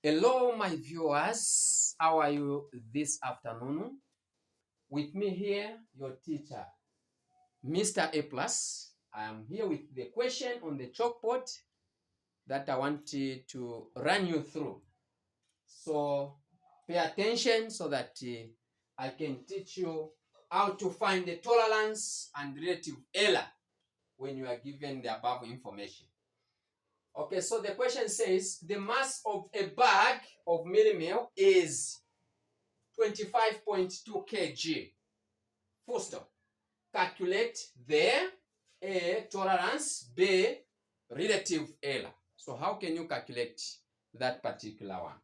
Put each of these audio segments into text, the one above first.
Hello, my viewers. How are you this afternoon? With me here, your teacher, Mr. A Plus. I am here with the question on the chalkboard that I want to run you through. So pay attention so that I can teach you how to find the tolerance and relative error when you are given the above information. Okay, so the question says the mass of a bag of meal is 25.2 kg. Full stop. Calculate the A, tolerance, B, relative error. So how can you calculate that particular one?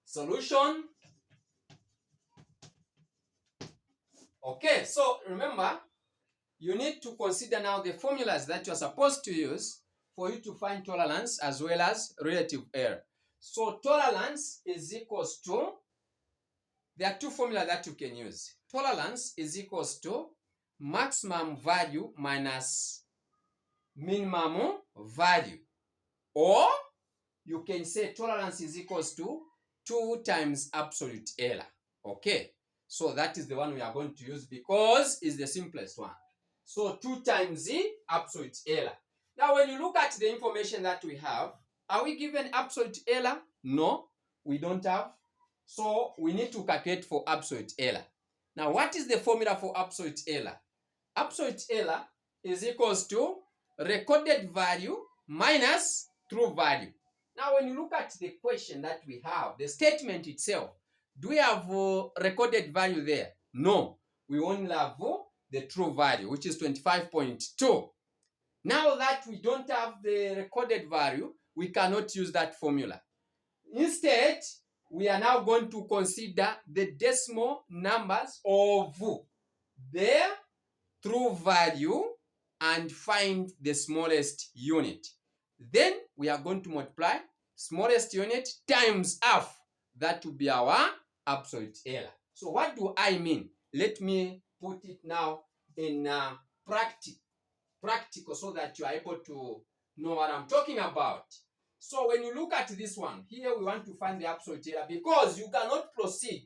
Solution. Okay, so remember, you need to consider now the formulas that you are supposed to use for you to find tolerance as well as relative error. So tolerance is equals to, there are two formulas that you can use. Tolerance is equals to maximum value minus minimum value. Or you can say tolerance is equals to 2 times absolute error. Okay, so that is the one we are going to use because it's the simplest one. So 2 times the absolute error. Now when you look at the information that we have, are we given absolute error? No, we don't have. So we need to calculate for absolute error. Now what is the formula for absolute error? Absolute error is equals to recorded value minus true value. Now when you look at the question that we have, the statement itself, do we have recorded value there? No, we only have the true value, which is 25.2. Now that we don't have the recorded value, we cannot use that formula. Instead, we are now going to consider the decimal numbers of their true value and find the smallest unit. Then we are going to multiply smallest unit times half. That will be our absolute error. So what do I mean? Let me put it now in practical so that you are able to know what I'm talking about. So when you look at this one, here we want to find the absolute error because you cannot proceed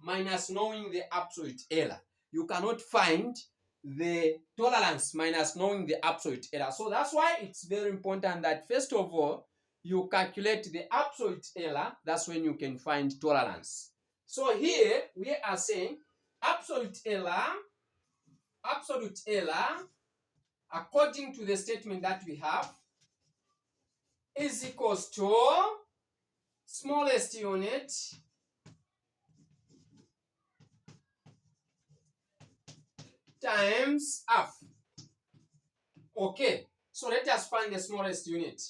minus knowing the absolute error. You cannot find the tolerance minus knowing the absolute error. So that's why it's very important that first of all, you calculate the absolute error. That's when you can find tolerance. So here we are saying absolute error, according to the statement that we have, is equals to smallest unit times half. Okay, so let us find the smallest unit.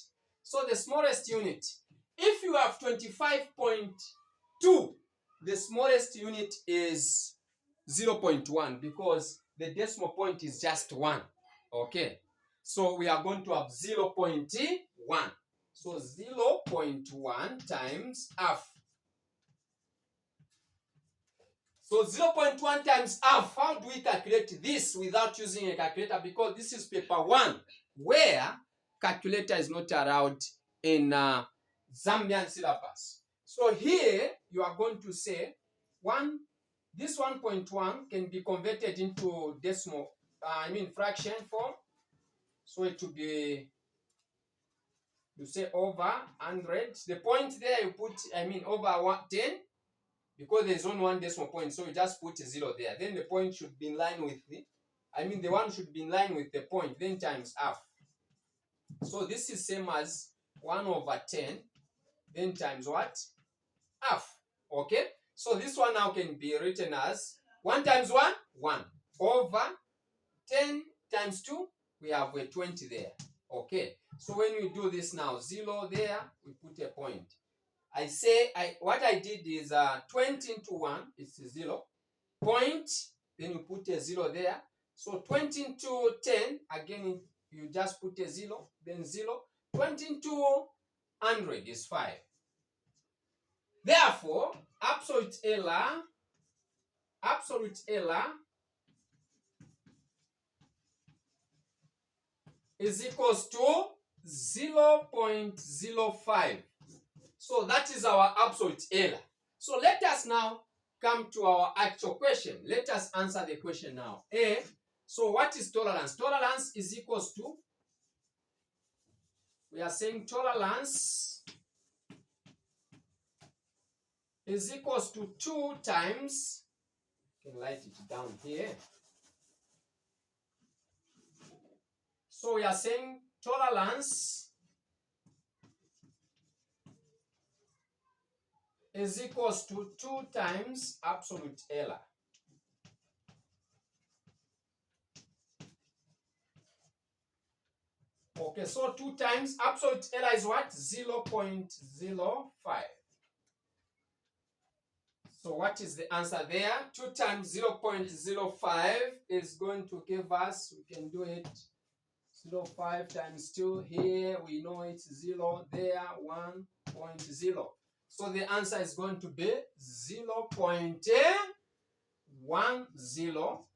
So the smallest unit, if you have 25.2, the smallest unit is 0.1 because the decimal point is just 1. Okay, so we are going to have 0.1. So 0.1 times half. So 0.1 times half, how do we calculate this without using a calculator? Because this is paper 1, where calculator is not allowed in Zambian syllabus. So here, you are going to say, this 1.1 can be converted into decimal, fraction form. So it will be, you say over 100. The point there you put, over 10. Because there's only one decimal point, so you just put a 0 there. Then the point should be in line with the one should be in line with the point, then times half. So this is same as 1 over 10, then times what? Half. Okay? So this one now can be written as 1 times 1, 1. Over 10 times 2, we have a 20 there. Okay? So when we do this now, 0 there, we put a point. What I did is 20 into 1 is 0. Point, then you put a 0 there. So 20 into 10, again, you just put a 0, then 0. 20 into 100 is 5. Therefore, absolute error is equals to 0.05. So that is our absolute error. So let us now come to our actual question. Let us answer the question now. A, so what is tolerance? Tolerance is equals to, we are saying tolerance is equals to 2 times, you can write it down here. So we are saying tolerance is equals to 2 times absolute error. Okay, so 2 times absolute error is what? 0.05. So what is the answer there? 2 times 0.05 is going to give us, we can do it, 0.5 times 2. Here we know it's 0, there 1.0. So the answer is going to be 0.10,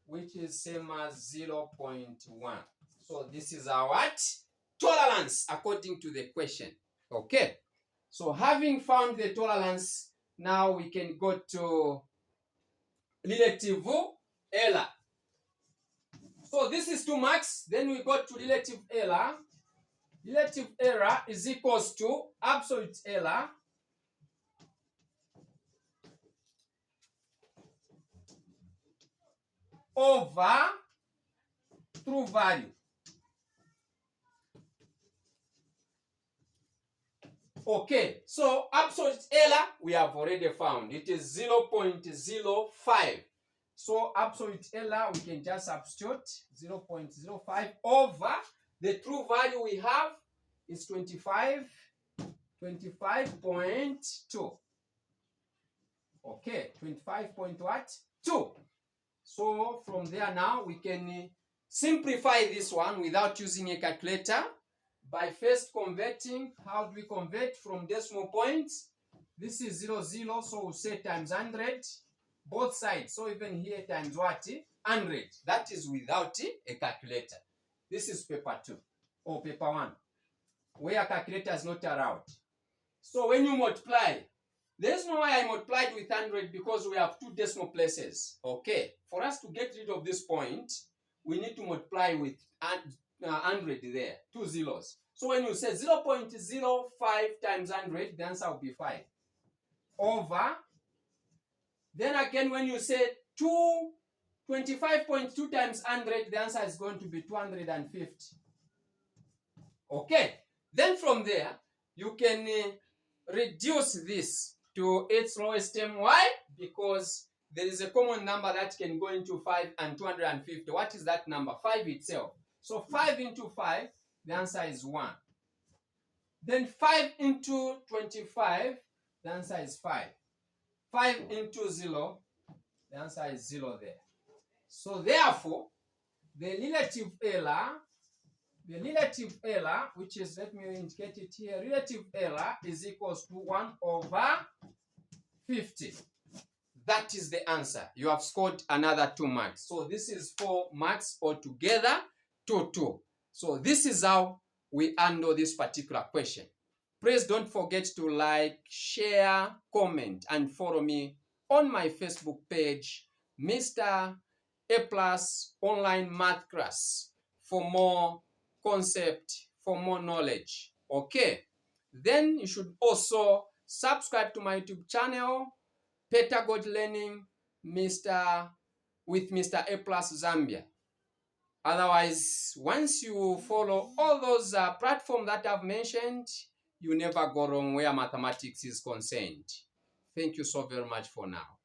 which is same as 0.1. So this is our what? Tolerance according to the question. Okay. So having found the tolerance, now we can go to relative error. So this is 2 marks. Then we go to relative error. Relative error is equals to absolute error over true value. Okay, so absolute error we have already found. It is 0.05. So absolute error we can just substitute 0.05 over the true value we have is 25.2. Okay, 25.2. So from there now we can simplify this one without using a calculator by first converting. How do we convert from decimal points? This is 0, 0, so we'll say times 100, both sides. So even here times what? 100. That is without a calculator. This is paper 2 or paper 1, where a calculator is not allowed. So when you multiply, there's no way I multiplied with 100 because we have 2 decimal places. Okay, for us to get rid of this point, we need to multiply with 100 there, 2 zeros. So when you say 0.05 times 100, the answer will be 5. Over, then again when you say 25.2 times 100, the answer is going to be 250. Okay, then from there, you can reduce this to its lowest term. Why? Because there is a common number that can go into 5 and 250. What is that number? 5 itself. So 5 into 5, the answer is 1. Then 5 into 25, the answer is 5. 5 into 0, the answer is 0 there. So therefore, the relative error, which is, let me indicate it here, relative error is equals to 1 over 50. That is the answer. You have scored another 2 marks. So this is 4 marks altogether, 2. So this is how we handle this particular question. Please don't forget to like, share, comment, and follow me on my Facebook page, Mr. A Plus Online Math Class, for more concept, for more knowledge. Okay. Then you should also subscribe to my YouTube channel, Pedagogy Learning with Mr. A Plus Zambia. Otherwise, once you follow all those platforms that I've mentioned, you never go wrong where mathematics is concerned. Thank you so very much for now.